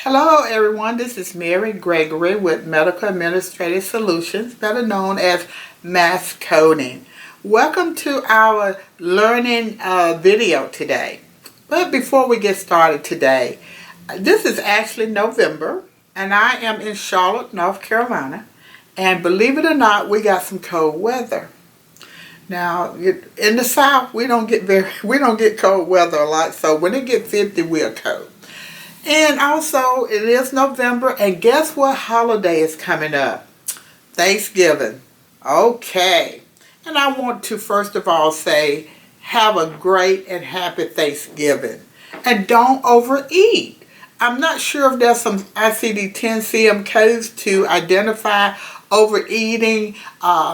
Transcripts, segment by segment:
Hello everyone, this is Mary Gregory with Medical Administrative Solutions, better known as Mass Coding. Welcome to our learning video today. But before we get started today, this is actually November and I am in Charlotte, North Carolina. And believe it or not, we got some cold weather. Now, in the South, we don't get cold weather a lot, so when it gets 50, we are cold. And also, it is November, and guess what holiday is coming up? Thanksgiving. Okay. And I want to first of all say, have a great and happy Thanksgiving. And don't overeat. I'm not sure if there's some ICD-10 CM codes to identify overeating,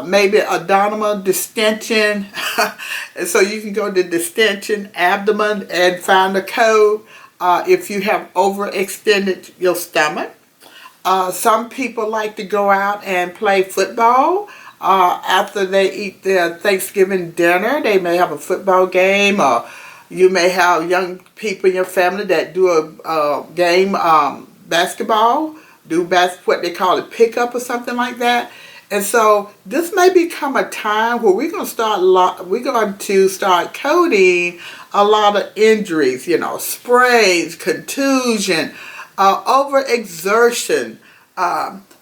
maybe abdominal distension. So you can go to distension, abdomen, and find a code. If you have overextended your stomach. Some people like to go out and play football after they eat their Thanksgiving dinner. They may have a football game, or you may have young people in your family that do a game, basketball, what they call it, pickup or something like that. And so this may become a time where we're going to start coding a lot of injuries, sprains, contusion, overexertion.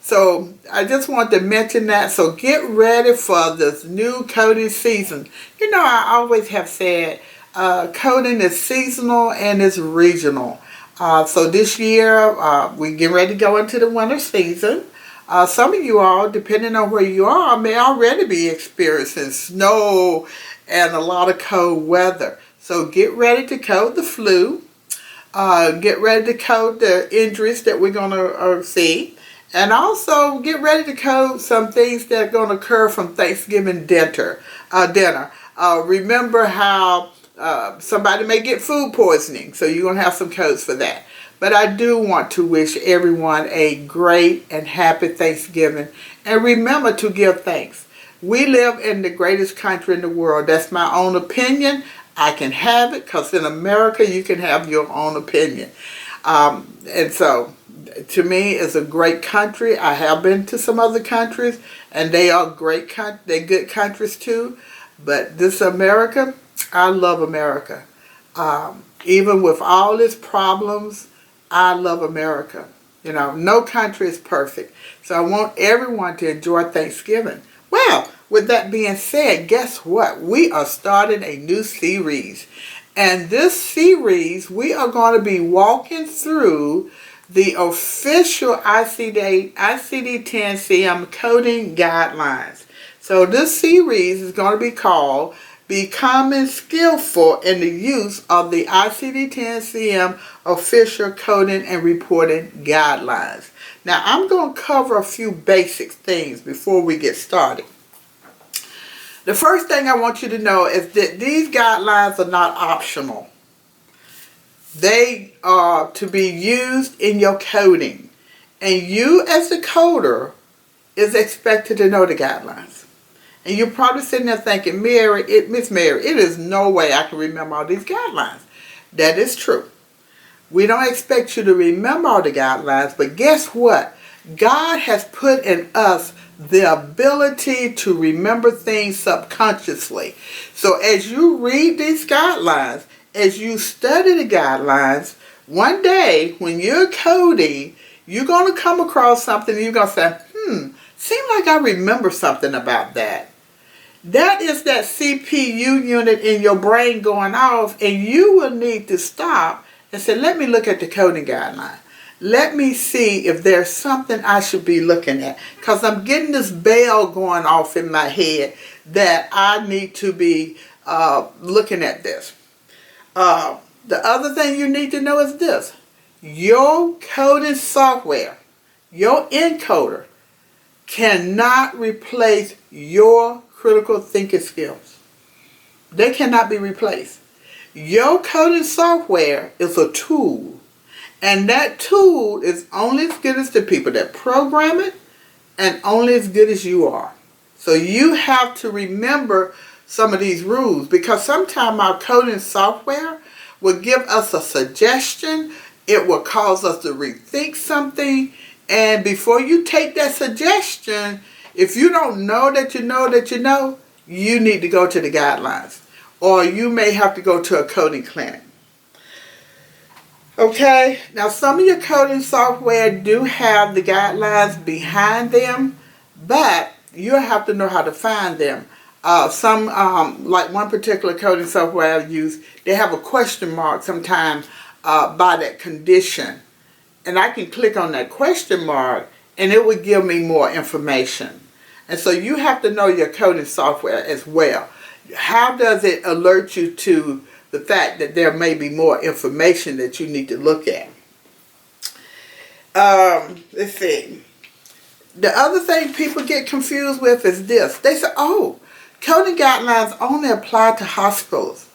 So I just want to mention that. So get ready for this new coding season. I always have said coding is seasonal and it's regional. So this year we're getting ready to go into the winter season. Some of you all, depending on where you are, may already be experiencing snow and a lot of cold weather. So get ready to code the flu. Get ready to code the injuries that we're going to see. And also get ready to code some things that are going to occur from Thanksgiving dinner. Remember how somebody may get food poisoning. So you're going to have some codes for that. But I do want to wish everyone a great and happy Thanksgiving. And remember to give thanks. We live in the greatest country in the world. That's my own opinion. I can have it because in America you can have your own opinion. And so to me it's a great country. I have been to some other countries and they are great. They're good countries too. But this America, I love America. Even with all its problems, I love America. No country is perfect. So I want everyone to enjoy Thanksgiving. Well, with that being said, guess what? We are starting a new series. And this series, we are going to be walking through the official ICD-10 CM coding guidelines. So this series is going to be called Becoming Skillful in the Use of the ICD-10 CM Official Coding and Reporting Guidelines. Now, I'm going to cover a few basic things before we get started. The first thing I want you to know is that these guidelines are not optional. They are to be used in your coding. And you as the coder is expected to know the guidelines. And you're probably sitting there thinking, Miss Mary, it is no way I can remember all these guidelines. That is true. We don't expect you to remember all the guidelines, but guess what? God has put in us the ability to remember things subconsciously. So as you read these guidelines, as you study the guidelines, one day when you're coding, you're going to come across something and you're going to say, seems like I remember something about that. That is that CPU unit in your brain going off, and you will need to stop and say, let me look at the coding guideline. Let me see if there's something I should be looking at, because I'm getting this bell going off in my head that I need to be looking at this. The other thing you need to know is this. Your coding software, your encoder, cannot replace your critical thinking skills. They cannot be replaced. Your coding software is a tool, and that tool is only as good as the people that program it and only as good as you are. So you have to remember some of these rules, because sometimes our coding software will give us a suggestion It will cause us to rethink something. And before you take that suggestion, if you don't know that you know that you know, you need to go to the guidelines. Or you may have to go to a coding clinic. Okay, now some of your coding software do have the guidelines behind them, but you'll have to know how to find them. Like one particular coding software I use, they have a question mark sometimes by that condition. And I can click on that question mark and it would give me more information. And so you have to know your coding software as well. How does it alert you to the fact that there may be more information that you need to look at? Let's see. The other thing people get confused with is this. They say, oh, coding guidelines only apply to hospitals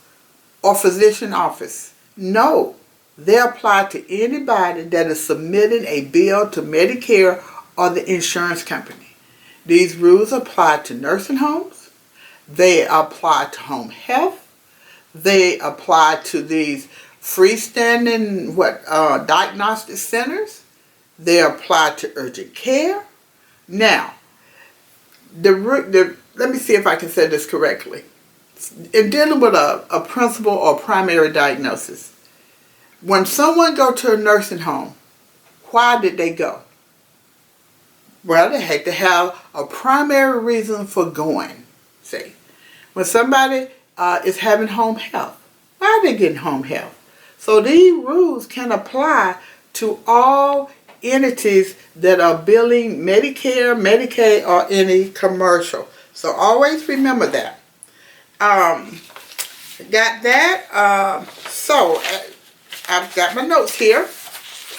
or physician office. No, they apply to anybody that is submitting a bill to Medicare or the insurance company. These rules apply to nursing homes. They apply to home health. They apply to these freestanding diagnostic centers. They apply to urgent care. Now, let me see if I can say this correctly. In dealing with a principal or primary diagnosis, when someone go to a nursing home, why did they go? Well, they had to have a primary reason for going. See, when somebody is having home health, why are they getting home health? So these rules can apply to all entities that are billing Medicare, Medicaid, or any commercial. So always remember that. Got that? So I've got my notes here.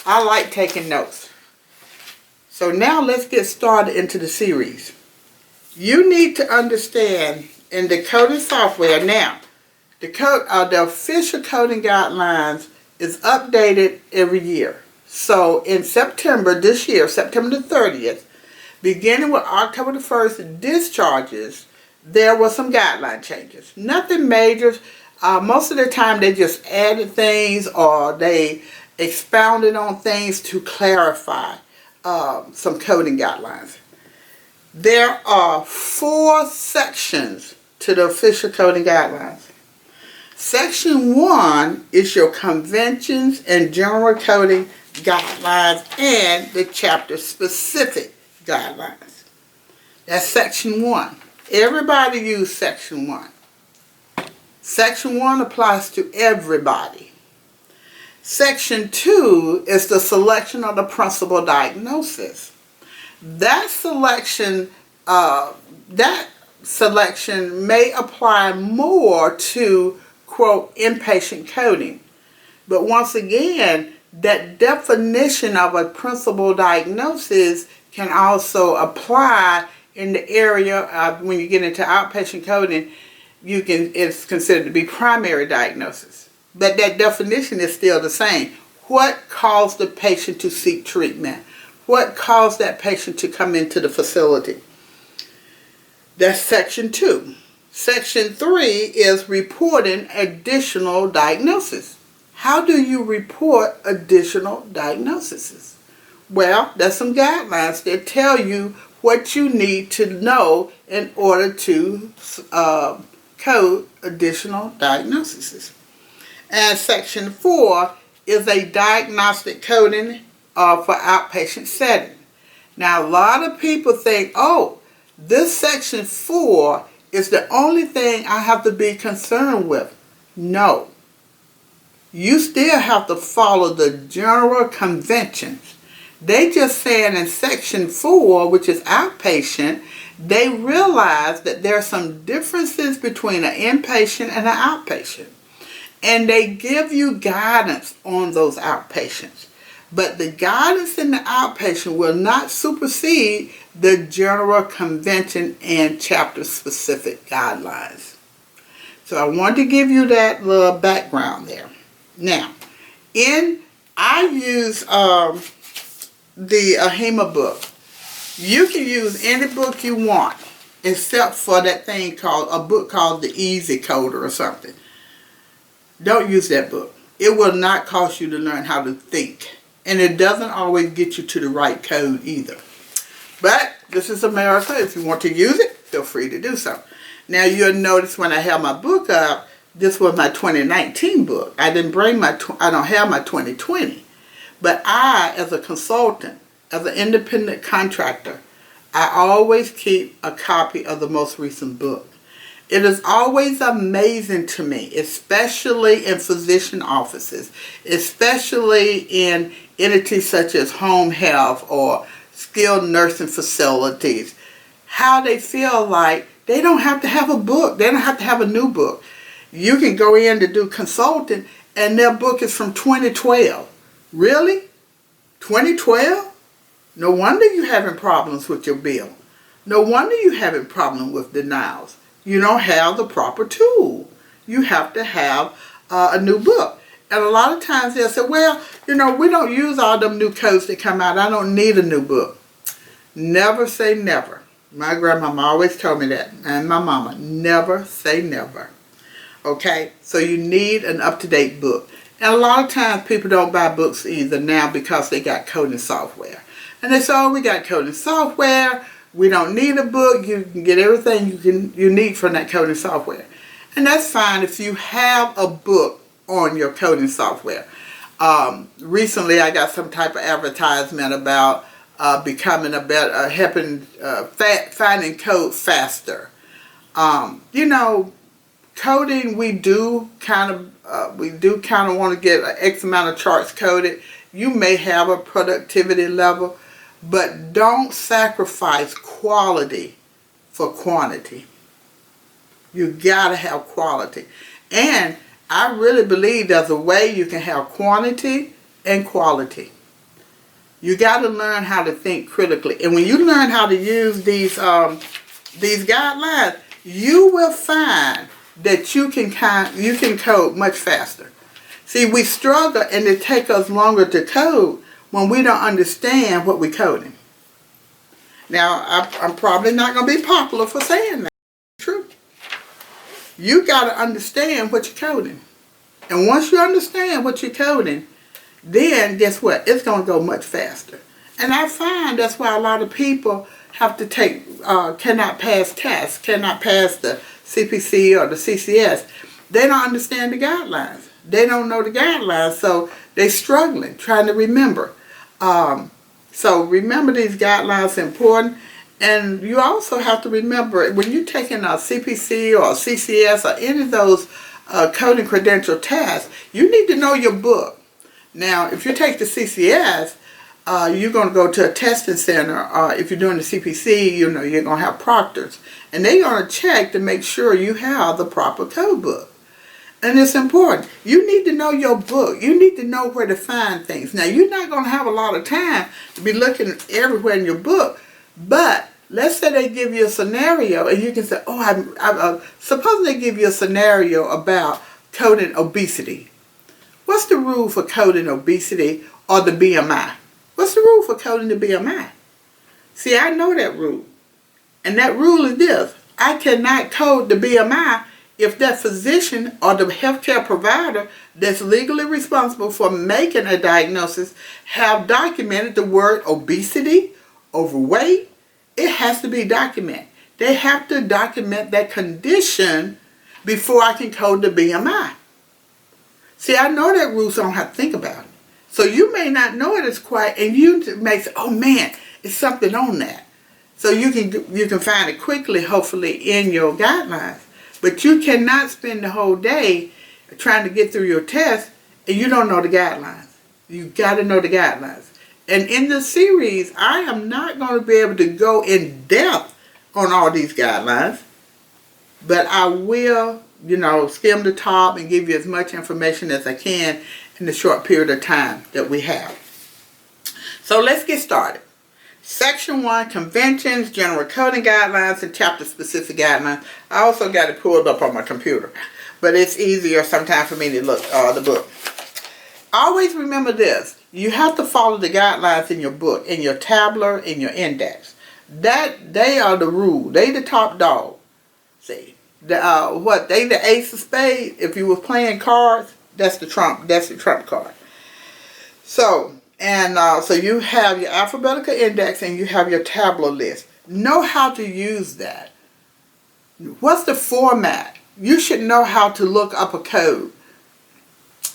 I like taking notes. So now let's get started into the series. You need to understand in the coding software now, the official coding guidelines is updated every year. So in September this year, September the 30th, beginning with October the 1st discharges, there were some guideline changes. Nothing major. Most of the time they just added things or they expounded on things to clarify some coding guidelines. There are 4 sections to the official coding guidelines. Section 1 is your conventions and general coding guidelines and the chapter specific guidelines. That's section 1. Everybody use section 1. Section 1 applies to everybody. Section 2 is the selection of the principal diagnosis. That selection may apply more to, quote, inpatient coding. But once again, that definition of a principal diagnosis can also apply in the area of when you get into outpatient coding, it's considered to be primary diagnosis. But that definition is still the same. What caused the patient to seek treatment? What caused that patient to come into the facility? That's section 2. Section 3 is reporting additional diagnoses. How do you report additional diagnoses? Well, there's some guidelines that tell you what you need to know in order to code additional diagnoses. And section 4 is a diagnostic coding for outpatient setting. Now, a lot of people think, oh, this section 4 is the only thing I have to be concerned with. No. You still have to follow the general conventions. They just saying in section 4, which is outpatient, they realize that there are some differences between an inpatient and an outpatient. And they give you guidance on those outpatients. But the guidance in the outpatient will not supersede the general convention and chapter specific guidelines. So I wanted to give you that little background there. Now, I use the AHIMA book. You can use any book you want except for that thing called, a book called the Easy Coder or something. Don't use that book. it will not cost you to learn how to think. And it doesn't always get you to the right code either. But this is America. If you want to use it, feel free to do so. Now you'll notice when I have my book up, this was my 2019 book. I don't have my 2020. But I, as a consultant, as an independent contractor, I always keep a copy of the most recent book. It is always amazing to me, especially in physician offices, especially in entities such as home health or skilled nursing facilities, how they feel like they don't have to have a book. They don't have to have a new book. You can go in to do consulting and their book is from 2012. Really? 2012? No wonder you're having problems with your bill. No wonder you're having problems with denials. You don't have the proper tool. You have to have a new book. And a lot of times they'll say, well, we don't use all them new codes that come out. I don't need a new book. Never say never. My grandmama always told me that. And my mama, never say never. Okay? So you need an up-to-date book. And a lot of times people don't buy books either now because they got coding software. And they say, oh, we got coding software. We don't need a book. You can get everything you need from that coding software. And that's fine if you have a book on your coding software. Recently, I got some type of advertisement about becoming a better, helping finding code faster. Coding, we do kind of want to get an X amount of charts coded. You may have a productivity level, but don't sacrifice quality for quantity. You gotta have quality. And I really believe there's a way you can have quantity and quality. You gotta learn how to think critically. And when you learn how to use these guidelines, you will find that you can code much faster. See, we struggle and it takes us longer to code when we don't understand what we're coding. Now, I'm probably not going to be popular for saying that. It's true. You got to understand what you're coding. And once you understand what you're coding, then guess what? It's going to go much faster. And I find that's why a lot of people have to cannot pass tests, cannot pass the CPC or the CCS. They don't understand the guidelines. They don't know the guidelines, so they're struggling, trying to remember. So remember these guidelines are important. And you also have to remember, when you're taking a CPC or a CCS or any of those coding credential tests, you need to know your book. Now, if you take the CCS, you're going to go to a testing center. If you're doing the CPC, you're going to have proctors. And they're going to check to make sure you have the proper code book. And it's important. You need to know your book. You need to know where to find things. Now, you're not going to have a lot of time to be looking everywhere in your book. But let's say they give you a scenario and you can say, suppose they give you a scenario about coding obesity. What's the rule for coding obesity or the BMI? What's the rule for coding the BMI? See, I know that rule. And that rule is this. I cannot code the BMI if that physician or the healthcare provider that's legally responsible for making a diagnosis have documented the word obesity, overweight. It has to be documented. They have to document that condition before I can code the BMI. See, I know that rule, so I don't have to think about it. So you may not know it as quite, and you may say, oh man, it's something on that. So you can find it quickly, hopefully, in your guidelines. But you cannot spend the whole day trying to get through your test and you don't know the guidelines. You got to know the guidelines. And in this series, I am not going to be able to go in depth on all these guidelines. But I will, skim the top and give you as much information as I can in the short period of time that we have. So let's get started. Section 1, Conventions, General Coding Guidelines, and Chapter-Specific Guidelines. I also got it pulled up on my computer, but it's easier sometimes for me to look the book. Always remember this. You have to follow the guidelines in your book, in your tabular, in your index. They are the rule. They the top dog. See, they the ace of spades. If you were playing cards, That's the trump card. So, and so you have your alphabetical index and you have your tabular list. Know how to use that. What's the format? You should know how to look up a code.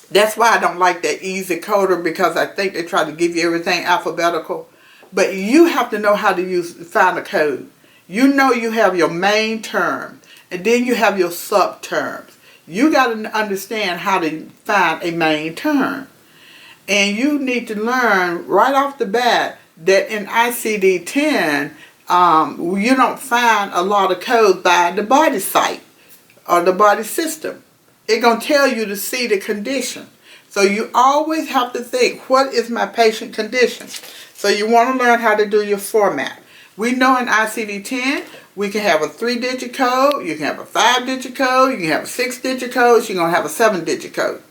That's why I don't like that easy coder, because I think they try to give you everything alphabetical. But you have to know how to find a code. You know you have your main term, and then you have your subterms. You got to understand how to find a main term. And you need to learn right off the bat that in ICD-10, you don't find a lot of codes by the body site or the body system. It's going to tell you to see the condition. So you always have to think, what is my patient condition? So you want to learn how to do your format. We know in ICD-10, we can have a 3-digit code, you can have a 5-digit code, you can have a 6-digit code, you're going to have a 7-digit code.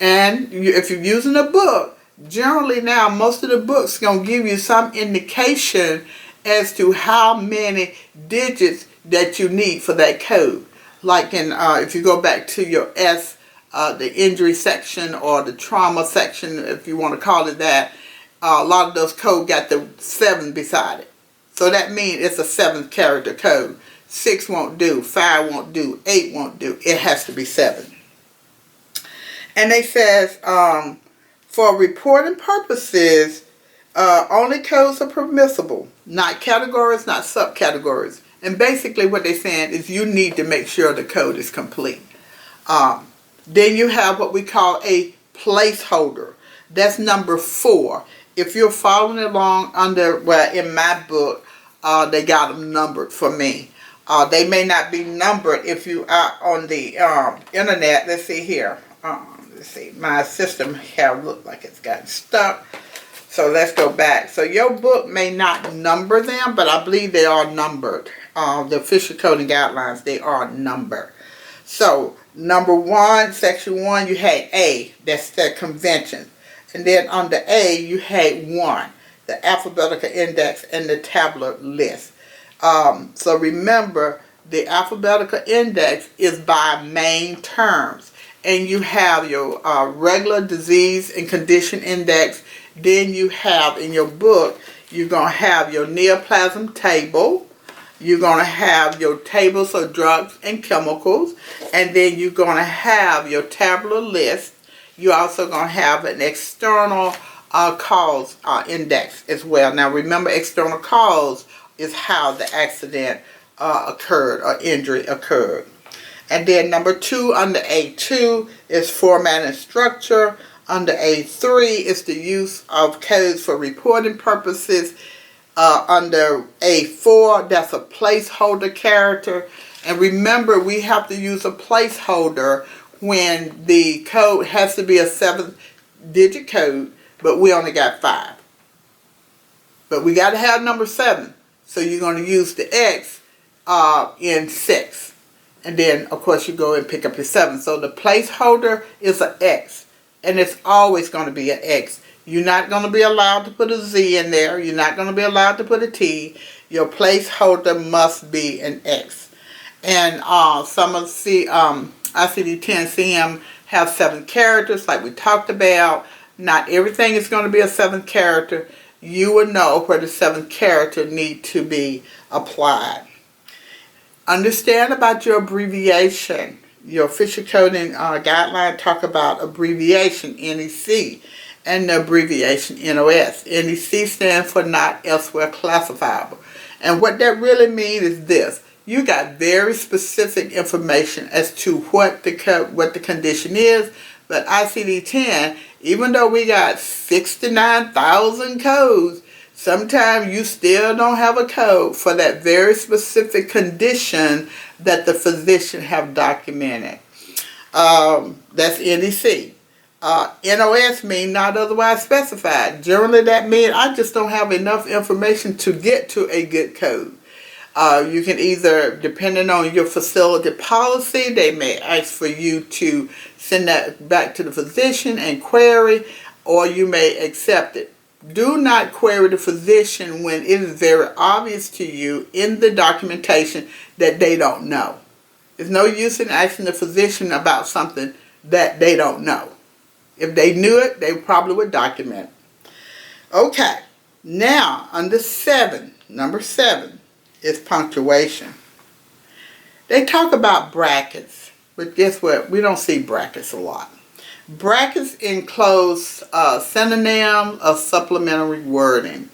And if you're using a book, generally now most of the books are going to give you some indication as to how many digits that you need for that code. Like in, if you go back to your S, the injury section or the trauma section, if you want to call it that, a lot of those codes got the 7 beside it. So that means it's a 7th character code. 6 won't do, 5 won't do, 8 won't do. It has to be 7. And they says, for reporting purposes, only codes are permissible. Not categories, not subcategories. And basically what they're saying is you need to make sure the code is complete. Then you have what we call a placeholder. That's number 4. If you're following along under, well, in my book, they got them numbered for me. They may not be numbered if you are on the internet. Let's see here. Let's see. My system have looked like it's gotten stuck. So let's go back. So your book may not number them, but I believe they are numbered. The official coding guidelines, they are numbered. So number 1, section 1, you had A. That's the convention. And then under A, you had 1, the alphabetical index and the tabular list. So remember, the alphabetical index is by main terms. And you have your regular disease and condition index. Then you have in your book, you're going to have your neoplasm table. You're going to have your tables of drugs and chemicals. And then you're going to have your tabular list. You're also going to have an external cause index as well. Now remember, external cause is how the accident occurred or injury occurred. And then number 2 under A2 is format and structure. Under A3 is the use of codes for reporting purposes. Under A4, that's a placeholder character. And remember, we have to use a placeholder when the code has to be a 7-digit code, but we only got 5. But we got to have number 7. So you're going to use the X in 6. And then, of course, you go and pick up your 7. So the placeholder is an X. And it's always going to be an X. You're not going to be allowed to put a Z in there. You're not going to be allowed to put a T. Your placeholder must be an X. And some of the ICD-10 CM have 7 characters like we talked about. Not everything is going to be a 7th character. You will know where the 7th character need to be applied. Understand about your abbreviation. Your official coding guideline talk about abbreviation, NEC, and the abbreviation NOS. NEC stands for not elsewhere classifiable. And what that really means is this. You got very specific information as to what the condition is, but ICD-10, even though we got 69,000 codes, sometimes you still don't have a code for that very specific condition that the physician have documented. That's NEC. NOS means not otherwise specified. Generally that means I just don't have enough information to get to a good code. You can either, depending on your facility policy, they may ask for you to send that back to the physician and query, or you may accept it. Do not query the physician when it is very obvious to you in the documentation that they don't know. There's no use in asking the physician about something that they don't know. If they knew it, they probably would document it. Okay, now under 7, number 7 is punctuation. They talk about brackets, but guess what? We don't see brackets a lot. Brackets enclose synonyms of supplementary wording.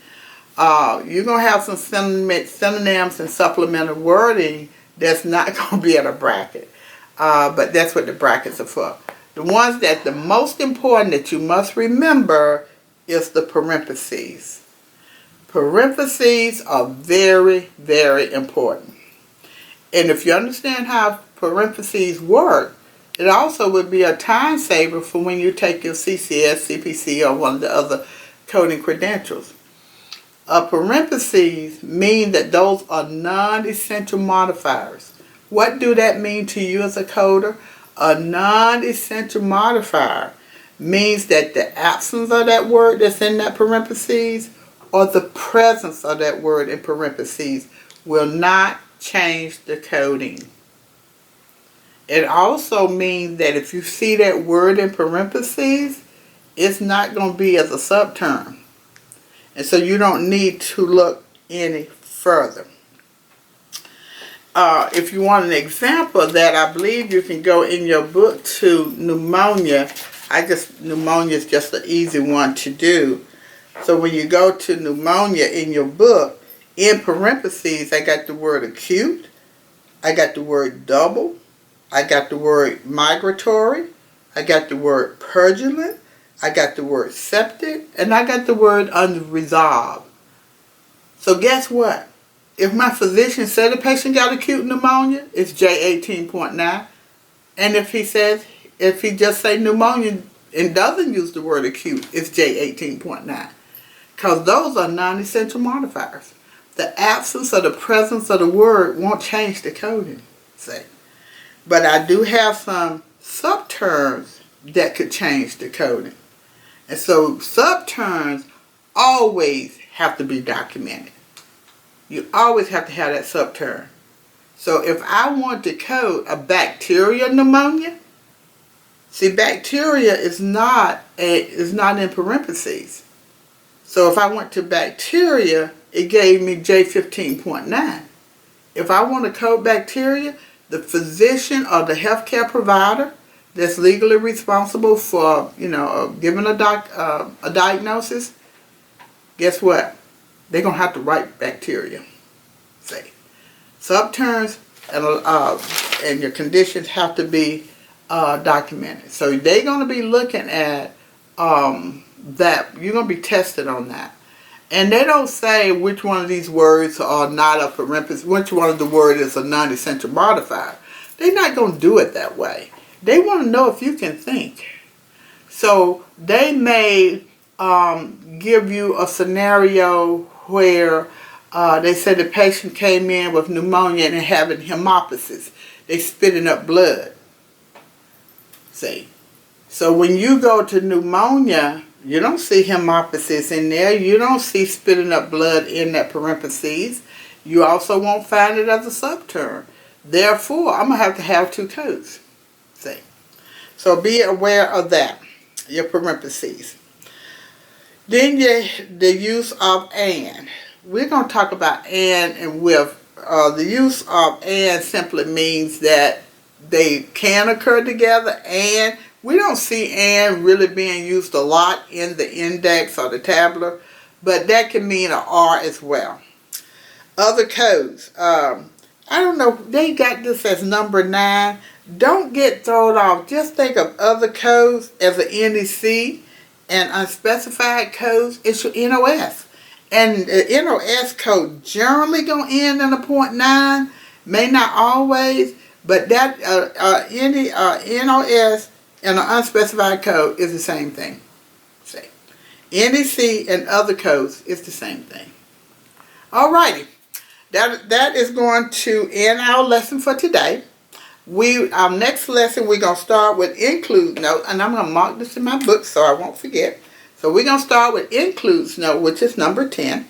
You're going to have some synonyms and supplementary wording that's not going to be in a bracket. But that's what the brackets are for. The ones that the most important that you must remember is the parentheses. Parentheses are very, very important. And if you understand how parentheses work, it also would be a time saver for when you take your CCS, CPC, or one of the other coding credentials. Parentheses mean that those are non-essential modifiers. What do that mean to you as a coder? A non-essential modifier means that the absence of that word that's in that parentheses or the presence of that word in parentheses will not change the coding. It also means that if you see that word in parentheses, it's not going to be as a subterm. And so you don't need to look any further. If you want an example of that, I believe you can go in your book to pneumonia. Pneumonia is just an easy one to do. So when you go to pneumonia in your book, in parentheses, I got the word acute, I got the word double, I got the word migratory, I got the word purulent, I got the word septic, and I got the word unresolved. So guess what? If my physician said a patient got acute pneumonia, it's J18.9. And if he just say pneumonia and doesn't use the word acute, it's J18.9. Because those are non-essential modifiers. The absence or the presence of the word won't change the coding, say. But I do have some subterms that could change the coding. And so subterms always have to be documented. You always have to have that subterm. So if I want to code a bacterial pneumonia, see, bacteria is not in parentheses. So if I went to bacteria, it gave me J15.9. If I want to code bacteria, the physician or the healthcare provider that's legally responsible for, giving a diagnosis, guess what? They're going to have to write bacteria. Say, subterms and your conditions have to be documented. So they're going to be looking at that. You're going to be tested on that. And they don't say which one of these words are not a parenthesis, which one of the words is a non-essential modifier. They're not going to do it that way. They want to know if you can think. So they may give you a scenario where they said the patient came in with pneumonia and having hemoptysis. They spitting up blood. See? So when you go to pneumonia, you don't see hemoptysis in there. You don't see spitting up blood in that parentheses. You also won't find it as a subterm. Therefore, I'm going to have 2 codes. See? So be aware of that, your parentheses. Then the use of and. We're going to talk about and with. The use of and simply means that they can occur together, and we don't see and really being used a lot in the index or the tabular, but that can mean an or as well. Other codes. I don't know, they got this as number 9. Don't get thrown off. Just think of other codes as an NEC and unspecified codes. It's your NOS. And the NOS code generally going to end in a .9. May not always, but that NOS and an unspecified code is the same thing. See, NEC and other codes is the same thing. Alrighty. That is going to end our lesson for today. Our next lesson, we're going to start with include note, and I'm going to mark this in my book so I won't forget. So we're going to start with includes note, which is number 10.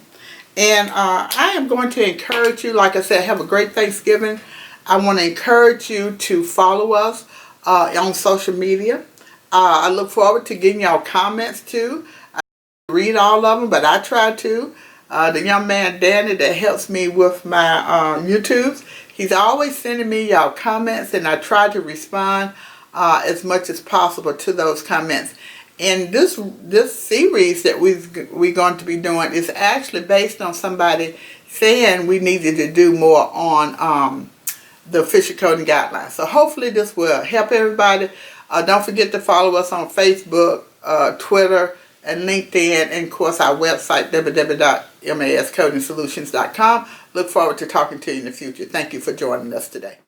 And I am going to encourage you, like I said, have a great Thanksgiving. I want to encourage you to follow us on social media. I look forward to getting y'all comments too. I read all of them, but I try to. The young man Danny that helps me with my YouTubes, he's always sending me y'all comments, and I try to respond as much as possible to those comments. And this series that we're going to be doing is actually based on somebody saying we needed to do more on the official coding guidelines. So hopefully this will help everybody. Don't forget to follow us on Facebook, Twitter, and LinkedIn, and of course our website, www.mascodingsolutions.com. Look forward to talking to you in the future. Thank you for joining us today.